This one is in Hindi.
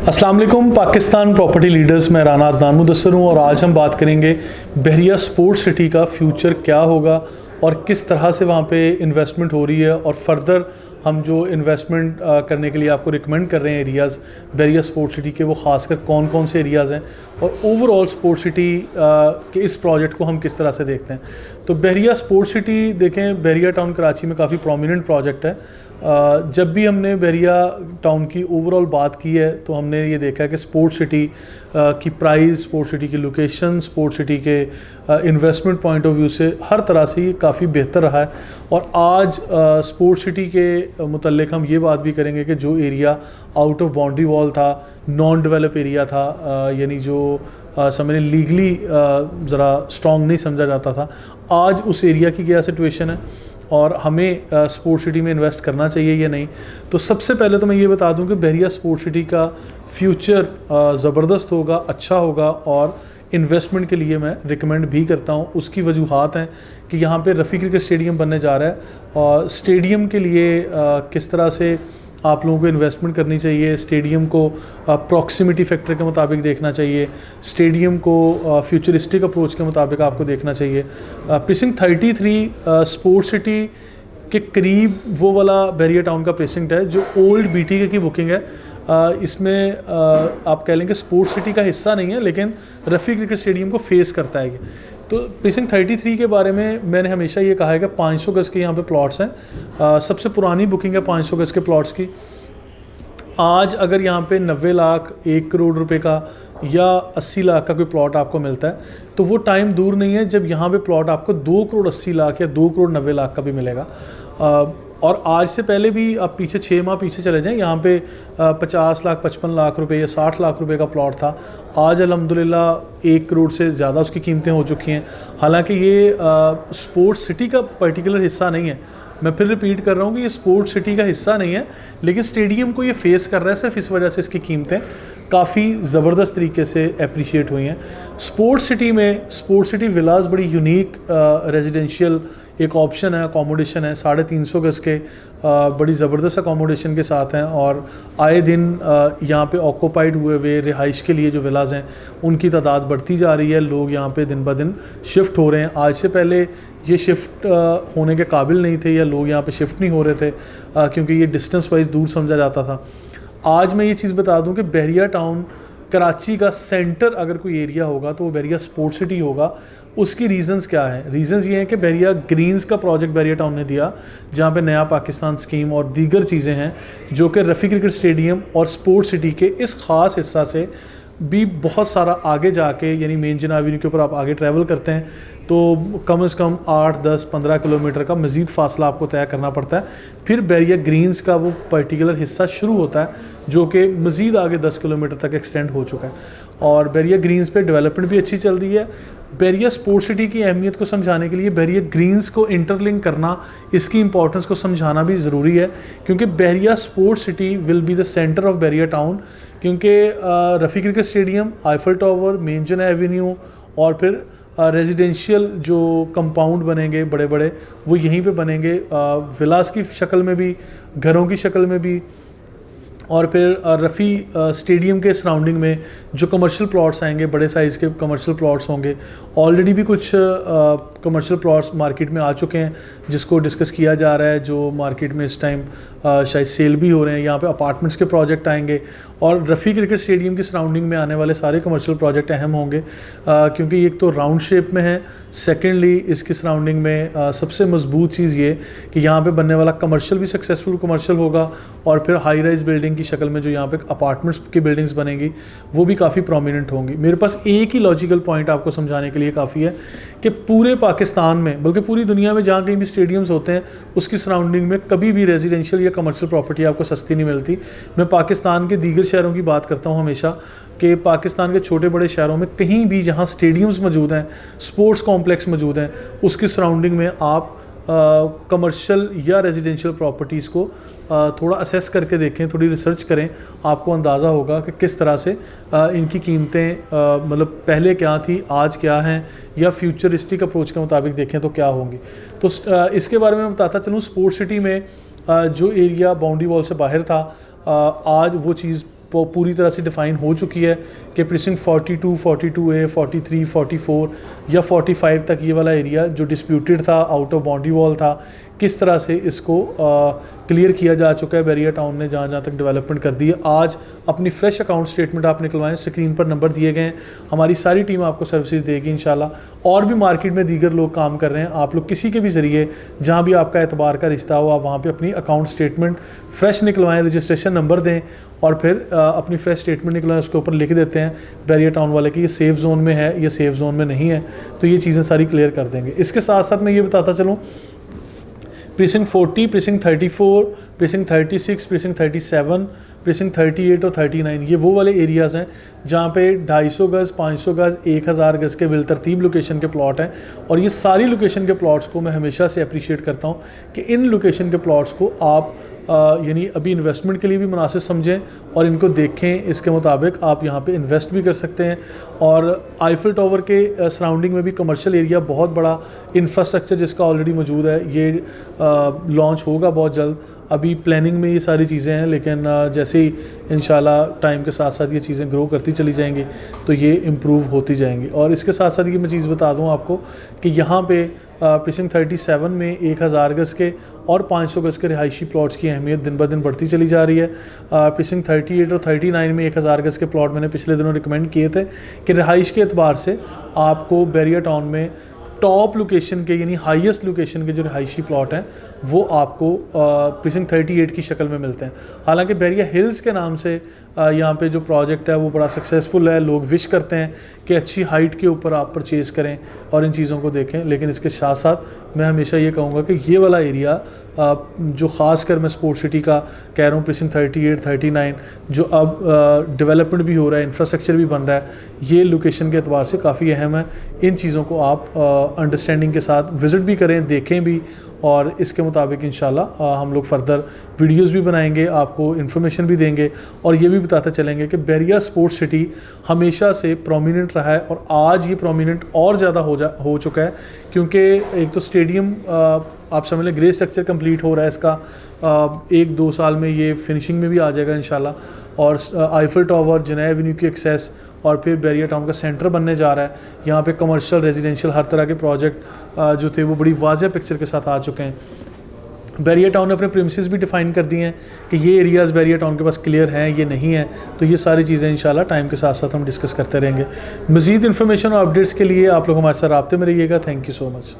अस्सलाम वालेकुम पाकिस्तान प्रॉपर्टी लीडर्स में राना अदनान मुदस्सर हूँ और आज हम बात करेंगे बहरिया स्पोर्ट्स सिटी का फ्यूचर क्या होगा और किस तरह से वहाँ पे इन्वेस्टमेंट हो रही है और फर्दर हम जो इन्वेस्टमेंट करने के लिए आपको रिकमेंड कर रहे हैं एरियाज़ बहरिया स्पोर्ट्स सिटी के, वो खासकर कौन कौन से एरियाज़ हैं और ओवरऑल स्पोर्ट्स सिटी के इस प्रोजेक्ट को हम किस तरह से देखते हैं। तो बहरिया स्पोर्ट्स सिटी देखें, बहरिया टाउन कराची में काफ़ी प्रोमिनेंट प्रोजेक्ट है। जब भी हमने बहरिया टाउन की ओवरऑल बात की है तो हमने ये देखा है कि स्पोर्ट्स सिटी की प्राइस, स्पोर्ट्स सिटी की लोकेशन, स्पोर्ट्स सिटी के इन्वेस्टमेंट पॉइंट ऑफ व्यू से हर तरह से ये काफ़ी बेहतर रहा है। और आज स्पोर्ट्स सिटी के मुतल्लिक हम ये बात भी करेंगे कि जो area out of boundary wall था, नॉन डेवलप एरिया था, यानी जो समझ लीगली ज़रा स्ट्रॉन्ग नहीं समझा जाता था, आज उस एरिया की क्या सिचुएशन है और हमें स्पोर्ट्स सिटी में इन्वेस्ट करना चाहिए या नहीं। तो सबसे पहले तो मैं ये बता दूं कि बहरिया स्पोर्ट्स सिटी का फ्यूचर ज़बरदस्त होगा, अच्छा होगा और इन्वेस्टमेंट के लिए मैं रिकमेंड भी करता हूं। उसकी वजूहात हैं कि यहाँ पे रफ़ी क्रिकेट स्टेडियम बनने जा रहा है और स्टेडियम के लिए किस तरह से आप लोगों को इन्वेस्टमेंट करनी चाहिए, स्टेडियम को प्रॉक्सिमिटी फैक्टर के मुताबिक देखना चाहिए, स्टेडियम को फ्यूचरिस्टिक अप्रोच के मुताबिक आपको देखना चाहिए। प्रीसिंक्ट 33 स्पोर्ट्स सिटी के करीब वो वाला बहरिया टाउन का प्रीसिंक्ट है जो ओल्ड BTK की बुकिंग है। इसमें आप कह लेंगे स्पोर्ट्स सिटी का हिस्सा नहीं है लेकिन रफ़ी क्रिकेट स्टेडियम को फेस करता है ये। तो प्रीसिंक्ट 33 के बारे में मैंने हमेशा ये कहा है कि 500 गज़ के यहाँ पे प्लॉट्स हैं। सबसे पुरानी बुकिंग है 500 गज़ के प्लॉट्स की। आज अगर यहाँ पे 90 लाख, 1 करोड़ रुपए का या 80 लाख का कोई प्लॉट आपको मिलता है तो वो टाइम दूर नहीं है जब यहाँ पे प्लॉट आपको 2 करोड़ 80 लाख या 2 करोड़ 90 लाख का भी मिलेगा। और आज से पहले भी आप पीछे 6 माह पीछे चले जाएं, यहाँ पे 50 लाख 55 लाख रुपए या 60 लाख रुपए का प्लॉट था। आज अल्हम्दुलिल्लाह 1 करोड़ से ज़्यादा उसकी कीमतें हो चुकी हैं। हालांकि ये स्पोर्ट्स सिटी का पर्टिकुलर हिस्सा नहीं है, मैं फिर रिपीट कर रहा हूँ कि ये स्पोर्ट्स सिटी का हिस्सा नहीं है, लेकिन स्टेडियम को ये फेस कर रहा है। सिर्फ इस वजह से इसकी कीमतें काफ़ी ज़बरदस्त तरीके से अप्रिशिएट हुई हैं। स्पोर्ट्स सिटी में स्पोर्ट्स सिटी विलास बड़ी यूनिक रेजिडेंशियल एक ऑप्शन है, अकोमोडेशन है, 350 गज़ के बड़ी ज़बरदस्त अकोमोडेशन के साथ हैं और आए दिन यहाँ पे ऑक्यूपाइड हुए हुए रिहाइश के लिए जो विलाज हैं उनकी तादाद बढ़ती जा रही है। लोग यहाँ पे दिन ब दिन शिफ्ट हो रहे हैं। आज से पहले ये शिफ्ट होने के काबिल नहीं थे या लोग यहाँ पे शिफ्ट नहीं हो रहे थे क्योंकि ये डिस्टेंस वाइज दूर समझा जाता था। आज मैं ये चीज़ बता दूँ कि बहरिया टाउन कराची का सेंटर अगर कोई एरिया होगा तो वो बहरिया स्पोर्ट्स सिटी होगा। उसकी रीज़न्स क्या है? रीज़न्स ये हैं कि बहरिया ग्रीन्स का प्रोजेक्ट बहरिया टाउन ने दिया जहाँ पे नया पाकिस्तान स्कीम और दीगर चीज़ें हैं जो कि रफ़ी क्रिकेट स्टेडियम और स्पोर्ट्स सिटी के इस ख़ास हिस्सा से भी बहुत सारा आगे जाके, यानी मेन जिना एवेन्यू के ऊपर आप आगे ट्रैवल करते हैं तो कम से कम 8, 10, 15 किलोमीटर का मज़ीद फासला आपको तय करना पड़ता है। फिर बहरिया ग्रीन्स का वो पर्टिकुलर हिस्सा शुरू होता है जो कि मज़ीद आगे 10 किलोमीटर तक एक्सटेंड हो चुका है और बहरिया ग्रीन्स पे डेवलपमेंट भी अच्छी चल रही है। बहरिया स्पोर्ट्स सिटी की अहमियत को समझाने के लिए बहरिया ग्रीन्स को इंटरलिंक करना, इसकी इंपॉर्टेंस को समझाना भी ज़रूरी है क्योंकि Bahria sports city will be the centre of Bahria town. क्योंकि Rafi cricket stadium, Eiffel tower, main Jinnah avenue और फिर रेजिडेंशियल जो कंपाउंड बनेंगे बड़े बड़े वो यहीं पे बनेंगे, विलास की शक्ल में भी, घरों की शक्ल में भी। और फिर रफ़ी स्टेडियम के सराउंडिंग में जो कमर्शियल प्लॉट्स आएंगे, बड़े साइज़ के कमर्शियल प्लॉट्स होंगे। ऑलरेडी भी कुछ कमर्शियल प्लॉट्स मार्केट में आ चुके हैं जिसको डिस्कस किया जा रहा है, जो मार्केट में इस टाइम शायद सेल भी हो रहे हैं। यहाँ पे अपार्टमेंट्स के प्रोजेक्ट आएंगे और रफ़ी क्रिकेट स्टेडियम की सराउंडिंग में आने वाले सारे कमर्शियल प्रोजेक्ट अहम होंगे क्योंकि एक तो राउंड शेप में है, सेकेंडली इसकी सराउंडिंग में सबसे मजबूत चीज़ ये कि यहाँ पे बनने वाला कमर्शियल भी सक्सेसफुल कमर्शियल होगा और फिर हाई राइज बिल्डिंग की शक्ल में जो यहाँ पे अपार्टमेंट्स की बिल्डिंग्स बनेंगी वो भी काफ़ी प्रोमिनेंट होंगी। मेरे पास एक ही लॉजिकल पॉइंट आपको समझाने के लिए काफ़ी है कि पूरे पाकिस्तान में, बल्कि पूरी दुनिया में जहाँ कहीं भी स्टेडियम्स होते हैं उसकी सराउंडिंग में कभी भी रेजिडेंशियल या कमर्शियल प्रॉपर्टी आपको सस्ती नहीं मिलती। मैं पाकिस्तान के दीगर शहरों की बात करता हूँ हमेशा कि पाकिस्तान के छोटे बड़े शहरों में कहीं भी जहाँ स्टेडियम्स मौजूद हैं, स्पोर्ट्स कॉम्प्लेक्स मौजूद हैं, उसकी सराउंडिंग में आप कमर्शियल या रेजिडेंशियल प्रॉपर्टीज़ को थोड़ा असेस करके देखें, थोड़ी रिसर्च करें, आपको अंदाज़ा होगा कि किस तरह से इनकी कीमतें मतलब पहले क्या थी, आज क्या हैं, या फ्यूचरिस्टिक अप्रोच के मुताबिक देखें तो क्या होंगी। तो इसके बारे में मैं बताता चलूँ। स्पोर्ट्स सिटी में जो एरिया बाउंड्री वॉल से बाहर था, आज वो चीज़ पूरी तरह से डिफ़ाइन हो चुकी है कि प्रीसिंक्ट 42, 42A, 43, 44 या 45 तक ये वाला एरिया जो डिस्प्यूटेड था, आउट ऑफ बाउंड्री वॉल था, किस तरह से इसको क्लियर किया जा चुका है। बैरिया टाउन ने जहाँ तक डेवलपमेंट कर दी है। आज अपनी फ्रेश अकाउंट स्टेटमेंट आप निकलवाएं, स्क्रीन पर नंबर दिए गए हैं, हमारी सारी टीम आपको सर्विसेज देगी इंशाल्लाह। और भी मार्केट में दीगर लोग काम कर रहे हैं, आप लोग किसी के भी ज़रिए जहाँ भी आपका एतबार का रिश्ता हो, आप वहाँ पर अपनी अकाउंट स्टेटमेंट फ्रेश निकलवाएँ, रजिस्ट्रेशन नंबर दें और फिर अपनी फ्रेश स्टेटमेंट निकलवाएं। उसके ऊपर लिख देते हैं बैरिया टाउन वाले कि ये सेफ जोन में है, ये सेफ जोन में नहीं है, तो ये चीज़ें सारी क्लियर कर देंगे। इसके साथ साथ मैं ये बताता चलूँ, precinct 40, precinct 34, precinct 36, precinct 37, precinct 38 और 39 ये वो वाले एरियाज़ हैं जहाँ पे 250 गज़, 500 गज़, 1000 गज़ के बिलतरतीब लोकेशन के प्लॉट हैं। और ये सारी लोकेशन के प्लॉट्स को मैं हमेशा से अप्रिशिएट करता हूँ कि इन लोकेशन के प्लॉट्स को आप यानी अभी इन्वेस्टमेंट के लिए भी मुनासिब समझें और इनको देखें, इसके मुताबिक आप यहाँ पे इन्वेस्ट भी कर सकते हैं। और आईफिल टावर के सराउंडिंग में भी कमर्शियल एरिया बहुत बड़ा इंफ्रास्ट्रक्चर जिसका ऑलरेडी मौजूद है, ये लॉन्च होगा बहुत जल्द। अभी प्लानिंग में ये सारी चीज़ें हैं, लेकिन जैसे ही इंशाल्लाह टाइम के साथ साथ ये चीज़ें ग्रो करती चली जाएंगी तो ये इम्प्रूव होती जाएंगी। और इसके साथ साथ ये मैं चीज़ बता दूँ आपको कि यहाँ पे प्रीसिंक्ट 37 में 1000 गज़ के और 500 गज़ के रिहायशी प्लॉट्स की अहमियत दिन ब दिन बढ़ती चली जा रही है। प्रीसिंक्ट 38 और 39 में 1000 गज़ के प्लॉट मैंने पिछले दिनों रिकमेंड किए थे कि रिहाइश के एतबार से आपको बैरिया टाउन में टॉप लोकेशन के यानी हाईएस्ट लोकेशन के जो रिहायशी प्लॉट हैं वो आपको प्रीसिंक्ट 38 की शक्ल में मिलते हैं। हालांकि बैरिया हिल्स के नाम से यहाँ पे जो प्रोजेक्ट है वो बड़ा सक्सेसफुल है, लोग विश करते हैं कि अच्छी हाइट के ऊपर आप परचेज़ करें और इन चीज़ों को देखें। लेकिन इसके साथ साथ मैं हमेशा ये कहूँगा कि ये वाला एरिया जो ख़ास कर मैं स्पोर्ट सिटी का कह रहा हूँ, प्रीसिंक्ट 38, 39 जो अब डेवलपमेंट भी हो रहा है, इंफ्रास्ट्रक्चर भी बन रहा है, ये लोकेशन के एतबार से काफ़ी अहम है। इन चीज़ों को आप अंडरस्टैंडिंग के साथ विज़िट भी करें, देखें भी, और इसके मुताबिक इंशाल्लाह हम लोग फर्दर वीडियोस भी बनाएंगे, आपको इन्फॉर्मेशन भी देंगे और ये भी बताते चलेंगे कि बैरिया स्पोर्ट सिटी हमेशा से प्रोमिनेंट रहा है और आज ये प्रोमिनेंट और ज़्यादा हो चुका है, क्योंकि एक तो स्टेडियम आप समझ लें ग्रे स्ट्रक्चर कंप्लीट हो रहा है इसका, 1-2 साल में ये फिनिशिंग में भी आ जाएगा इंशाल्लाह। और आईफिल टावर, जनाया एवेन्यू की एक्सेस और फिर बैरिया टाउन का सेंटर बनने जा रहा है। यहाँ पे कमर्शियल, रेजिडेंशियल हर तरह के प्रोजेक्ट जो थे वो बड़ी वाज़ेह पिक्चर के साथ आ चुके हैं। बैरिया टाउन ने अपने प्रीमिसेस भी डिफ़ाइन कर दिए हैं कि ये एरियाज़ बैरिया टाउन के पास क्लियर हैं, ये नहीं है, तो ये सारी चीज़ें इंशाल्लाह टाइम के साथ साथ हम डिस्कस करते रहेंगे। मज़ीद इन्फॉर्मेशन और अपडेट्स के लिए आप लोग हमारे साथ राब्ते में रहिएगा। Thank you so much.